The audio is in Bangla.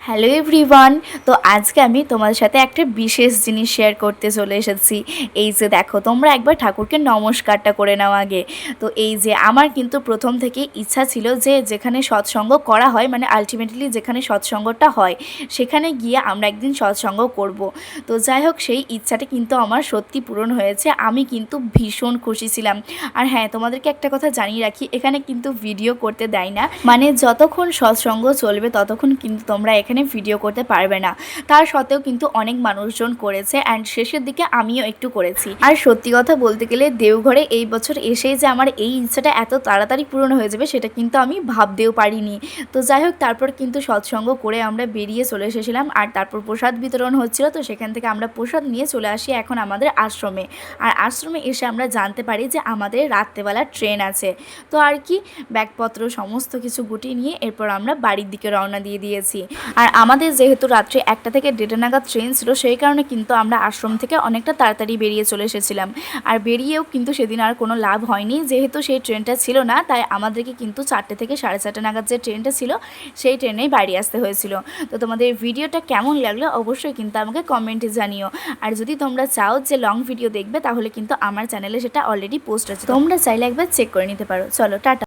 Hello everyone. তো আজকে আমি তোমাদের সাথে একটা বিশেষ জিনিস শেয়ার করতে চলে এসেছি। এই যে দেখো, তোমরা একবার ঠাকুরকে নমস্কারটা করে নাও আগে। তো এই যে আমার কিন্তু প্রথম থেকেই ইচ্ছা ছিল যে যেখানে সৎসঙ্গ করা হয়, মানে আলটিমেটলি যেখানে সৎসঙ্গটা হয় সেখানে গিয়ে আমরা একদিন সৎসঙ্গ করব। তো যাই হোক, সেই ইচ্ছাটা কিন্তু আমার সত্যি পূরণ হয়েছে। আমি কিন্তু ভীষণ খুশি ছিলাম। আর হ্যাঁ, তোমাদেরকে একটা কথা জানিয়ে রাখি, এখানে কিন্তু ভিডিও করতে দেয় না, মানে যতক্ষণ সৎসঙ্গ চলবে ততক্ষণ কিন্তু তোমরা এখানে ভিডিও করতে পারবে না। তার সত্ত্বেও কিন্তু অনেক মানুষজন করেছে, অ্যান্ড শেষের দিকে আমিও একটু করেছি। আর সত্যি কথা বলতে গেলে দেওঘরে এই বছর এসেই যে আমার এই ইচ্ছাটা এত তাড়াতাড়ি পূরণ হয়ে যাবে সেটা কিন্তু আমি ভাবতেও পারিনি। তো যাই হোক, তারপর কিন্তু সৎসঙ্গ করে আমরা বেরিয়ে চলে এসেছিলাম, আর তারপর প্রসাদ বিতরণ হচ্ছিল। তো সেখান থেকে আমরা প্রসাদ নিয়ে চলে আসি এখন আমাদের আশ্রমে। আর আশ্রমে এসে আমরা জানতে পারি যে আমাদের রাত্রেবেলা ট্রেন আছে। তো আর কি, ব্যাগপত্র সমস্ত কিছু গুটিয়ে নিয়ে এরপর আমরা বাড়ির দিকে রওনা দিয়ে দিয়েছি। আর আমাদের যেহেতু রাত্রে 1টা থেকে 1:30 নাগাদ ট্রেন ছিল, সেই কারণে কিন্তু আমরা আশ্রম থেকে অনেকটা তাড়াতাড়ি বেরিয়ে চলে এসেছিলাম। আর বেরিয়েও কিন্তু সেদিন আর কোনো লাভ হয়নি, যেহেতু সেই ট্রেনটা ছিল না, তাই আমাদেরকে কিন্তু 4টে থেকে 4:30 নাগাদ যে ট্রেনটা ছিল সেই ট্রেনেই বাড়ি আসতে হয়েছিল। তো তোমাদের ভিডিওটা কেমন লাগলো অবশ্যই কিন্তু আমাকে কমেন্টে জানিও। আর যদি তোমরা চাও যে লং ভিডিও দেখবে, তাহলে কিন্তু আমার চ্যানেলে সেটা অলরেডি পোস্ট আছে, তোমরা চাইলে একবার চেক করে নিতে পারো। চলো টাটা।